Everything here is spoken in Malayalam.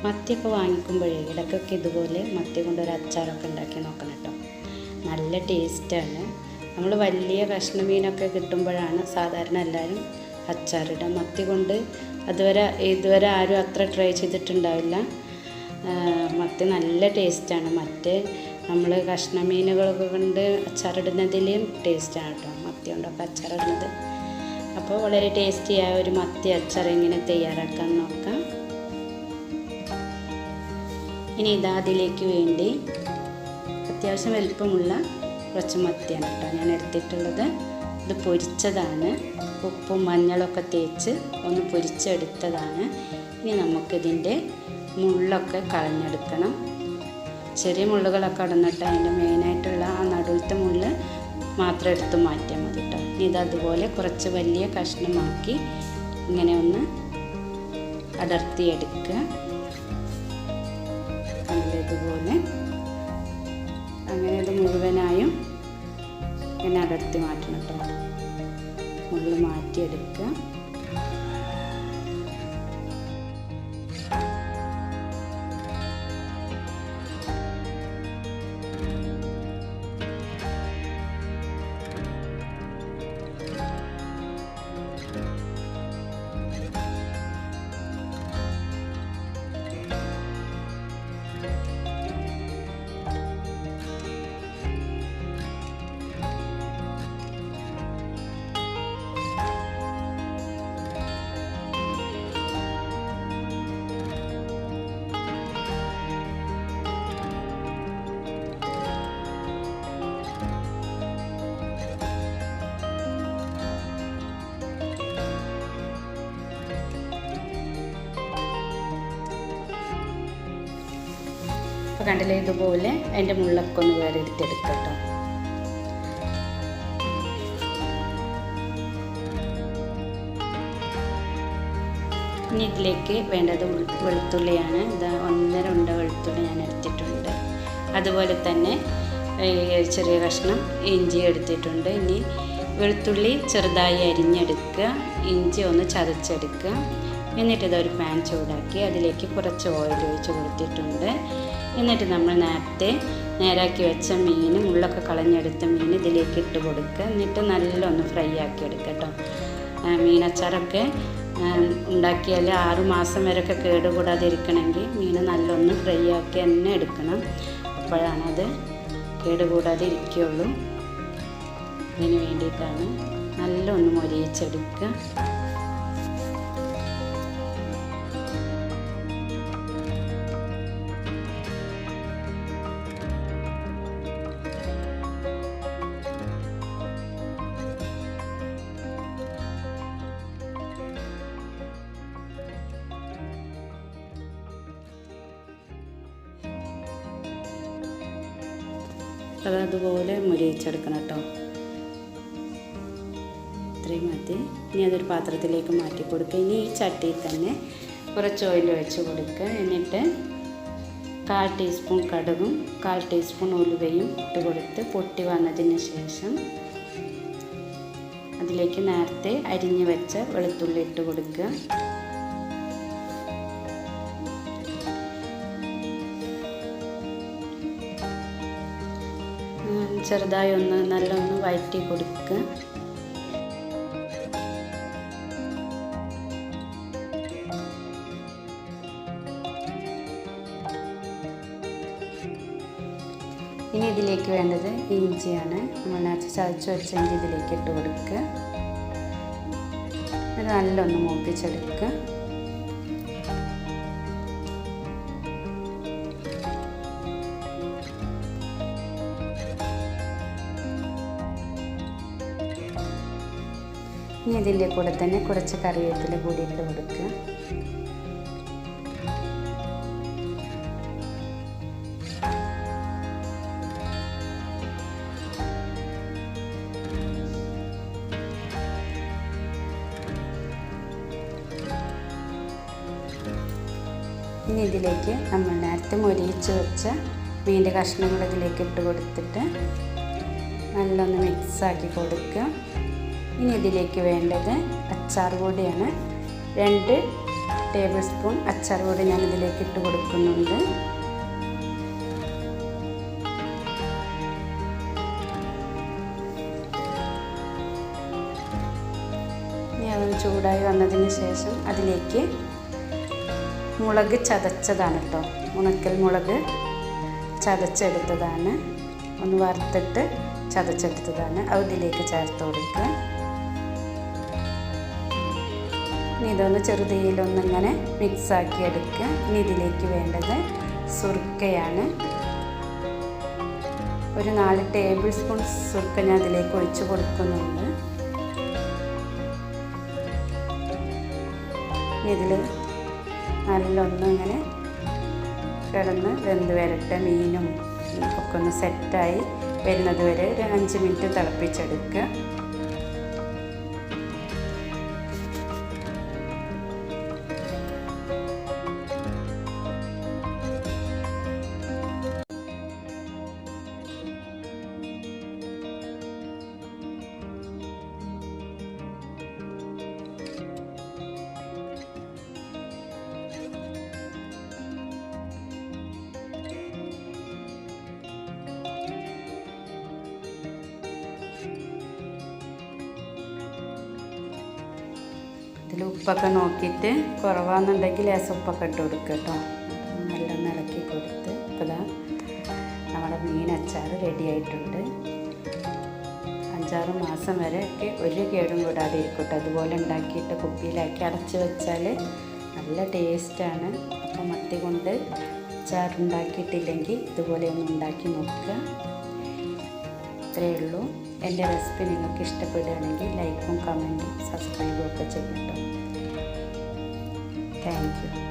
മത്തിയൊക്കെ വാങ്ങിക്കുമ്പോഴേ ഇടയ്ക്കൊക്കെ ഇതുപോലെ മത്തി കൊണ്ടൊരു അച്ചാറൊക്കെ ഉണ്ടാക്കി നോക്കണം കേട്ടോ. നല്ല ടേസ്റ്റാണ്. നമ്മൾ വലിയ കഷ്ണ മീനൊക്കെ കിട്ടുമ്പോഴാണ് സാധാരണ എല്ലാവരും അച്ചാറിടുക. മത്തി കൊണ്ട് ഇതുവരെ ആരും അത്ര ട്രൈ ചെയ്തിട്ടുണ്ടാവില്ല. മത്തി നല്ല ടേസ്റ്റാണ്. മറ്റേ നമ്മൾ കഷ്ണ മീനുകളൊക്കെ കൊണ്ട് അച്ചാറിടുന്നതിലും ടേസ്റ്റാണ് കേട്ടോ മത്തി കൊണ്ടൊക്കെ അച്ചാറിടുന്നത്. അപ്പോൾ വളരെ ടേസ്റ്റിയായ ഒരു മത്തി അച്ചാർ എങ്ങനെ തയ്യാറാക്കാൻ നോക്കാം. ഇനി അതിലേക്ക് വേണ്ടി അത്യാവശ്യം വലിപ്പമുള്ള കുറച്ച് മത്തിയാണ് കേട്ടോ ഞാൻ എടുത്തിട്ടുള്ളത്. ഇത് പൊരിച്ചതാണ്. ഉപ്പും മഞ്ഞളൊക്കെ തേച്ച് ഒന്ന് പൊരിച്ചെടുത്തതാണ്. ഇനി നമുക്കിതിൻ്റെ മുള്ളൊക്കെ കളഞ്ഞെടുക്കണം. ചെറിയ മുള്ളുകളൊക്കെ അടന്നിട്ട് അതിൻ്റെ മെയിനായിട്ടുള്ള ആ നടുവിലത്തെ മുള്ള് മാത്രം എടുത്ത് മാറ്റിയാൽ മതി കേട്ടോ. ഇതതുപോലെ കുറച്ച് വലിയ കഷ്ണമാക്കി ഇങ്ങനെ ഒന്ന് അടർത്തിയെടുക്കുക. ഇതുപോലെ അങ്ങനെ ഇത് മുഴുവനായും ഇങ്ങനെ അടർത്തി മാറ്റണം കേട്ടോ. മുള്ള് മാറ്റിയെടുക്കുക. അപ്പോൾ കണ്ടില്ലേ, ഇതുപോലെ അതിൻ്റെ മുള്ളൊക്കെ ഒന്ന് വേറെടുത്തെടുക്കാം കേട്ടോ. ഇനി ഇതിലേക്ക് വേണ്ടത് വെളുത്തുള്ളിയാണ്. ഇത് 1.5 ഉണ്ട വെളുത്തുള്ളി ഞാൻ എടുത്തിട്ടുണ്ട്. അതുപോലെ തന്നെ ചെറിയ കഷ്ണം ഇഞ്ചി എടുത്തിട്ടുണ്ട്. ഇനി വെളുത്തുള്ളി ചെറുതായി അരിഞ്ഞെടുക്കുക, ഇഞ്ചി ഒന്ന് ചതച്ചെടുക്കുക. എന്നിട്ട് ഇതൊരു പാൻ ചൂടാക്കി അതിലേക്ക് കുറച്ച് ഓയിൽ ഒഴിച്ച് കൊടുത്തിട്ടുണ്ട്. എന്നിട്ട് നമ്മൾ നേരാക്കി വെച്ച മീൻ, മുള്ളൊക്കെ കളഞ്ഞെടുത്ത മീൻ ഇതിലേക്ക് ഇട്ട് കൊടുക്കുക. എന്നിട്ട് നല്ലൊന്ന് ഫ്രൈ ആക്കി എടുക്കുക കേട്ടോ. മീനച്ചാറൊക്കെ ഉണ്ടാക്കിയാൽ 6 മാസം വരെയൊക്കെ കേടുകൂടാതെ ഇരിക്കണമെങ്കിൽ മീൻ നല്ലൊന്ന് ഫ്രൈ ആക്കി തന്നെ എടുക്കണം. അപ്പോഴാണത് കേടുകൂടാതെ ഇരിക്കുകയുള്ളൂ. ഇതിന് വേണ്ടിയിട്ടാണ് നല്ലൊന്ന് മൊരിയിച്ചെടുക്കുക. അതുപോലെ മുരിയിച്ചെടുക്കണം കേട്ടോ. ഇത്രയും മതി. ഇനി അതൊരു പാത്രത്തിലേക്ക് മാറ്റി കൊടുക്കുക. ഇനി ഈ ചട്ടിയിൽ തന്നെ കുറച്ച് ഓയിൽ ഒഴിച്ച് കൊടുക്കുക. എന്നിട്ട് 1/4 ടീസ്പൂൺ കടുകും 1/4 ടീസ്പൂൺ ഉലുവയും ഇട്ട് കൊടുത്ത് പൊട്ടി വന്നതിന് ശേഷം അതിലേക്ക് നേരത്തെ അരിഞ്ഞ് വെച്ച വെളുത്തുള്ളി ഇട്ട് കൊടുക്കുക. ചെറുതായി നല്ലൊന്ന് വഴറ്റി കൊടുക്കുക. ഇനി ഇതിലേക്ക് വേണ്ടത് ഇഞ്ചിയാണ്. നമ്മൾ നേരത്തെ ചതച്ച് വെച്ച ഇഞ്ചി ഇതിലേക്ക് ഇട്ട് കൊടുക്കുക. ഇത് നല്ലൊന്ന് മൂപ്പിച്ചെടുക്കുക. ഇനി ഇതിൻ്റെ കൂടെ തന്നെ കുറച്ച് കറിവേപ്പില കൂടി ഇട്ട് കൊടുക്കുക. ഇനി ഇതിലേക്ക് നമ്മൾ നേരത്തെ മൊരിയിച്ച് വെച്ച മീൻ്റെ കഷ്ണങ്ങൾ ഇതിലേക്ക് ഇട്ട് കൊടുത്തിട്ട് നല്ലൊന്ന് മിക്സാക്കി കൊടുക്കുക. ഇനി ഇതിലേക്ക് വേണ്ടത് അച്ചാർ പൊടിയാണ്. 2 ടേബിൾ സ്പൂൺ അച്ചാർ കൂടി ഞാൻ ഇതിലേക്ക് ഇട്ട് കൊടുക്കുന്നുണ്ട്. ഇനി അത് ചൂടായി വന്നതിന് ശേഷം അതിലേക്ക് മുളക് ചതച്ചതാണ് കേട്ടോ, ഉണക്കൽ മുളക് ചതച്ചെടുത്തതാണ്, ഒന്ന് വറുത്തിട്ട് ചതച്ചെടുത്തതാണ്. അത് ഇതിലേക്ക് ചേർത്ത് കൊടുക്കുക. ഇനി ഇതൊന്ന് ചെറുതീയിലൊന്നിങ്ങനെ മിക്സാക്കി എടുക്കുക. ഇനി ഇതിലേക്ക് വേണ്ടത് സുർക്കയാണ്. ഒരു 4 ടേബിൾ സ്പൂൺ സുർക്ക ഞാൻ ഇതിലേക്ക് ഒഴിച്ച് കൊടുക്കുന്നുണ്ട്. ഇതിൽ നല്ലൊന്ന് ഇങ്ങനെ കിടന്ന് വെന്ത് വരട്ടെ. മീനും ഒക്കെ ഒന്ന് സെറ്റായി വരുന്നത് വരെ ഒരു 5 മിനിറ്റ് തിളപ്പിച്ചെടുക്കുക. ഇതിൽ ഉപ്പൊക്കെ നോക്കിയിട്ട് കുറവാണെന്നുണ്ടെങ്കിൽ ലേശം ഉപ്പൊക്കെ ഇട്ട് കൊടുക്കുക കേട്ടോ. നല്ലോണം ഇളക്കി കൊടുത്ത് ഇപ്പോൾ ഇതാ നമ്മുടെ മീൻ അച്ചാർ റെഡി ആയിട്ടുണ്ട്. 5-6 മാസം വരെ ഒക്കെ ഒരു കേടും കൂടാതെ ഇരിക്കട്ടെ. അതുപോലെ ഉണ്ടാക്കിയിട്ട് കുപ്പിയിലാക്കി അടച്ച് വെച്ചാൽ നല്ല ടേസ്റ്റാണ്. അപ്പോൾ മത്തി കൊണ്ട് അച്ചാർ ഉണ്ടാക്കിയിട്ടില്ലെങ്കിൽ ഇതുപോലെ ഒന്ന് ഉണ്ടാക്കി നോക്കുക. ഇത്രയേ ഉള്ളൂ. എൻ്റെ റെസിപ്പി നിങ്ങൾക്ക് ഇഷ്ടപ്പെടുകയാണെങ്കിൽ ലൈക്കും കമൻറ്റും സബ്സ്ക്രൈബും ഒക്കെ ചെയ്യട്ടോ. Thank U.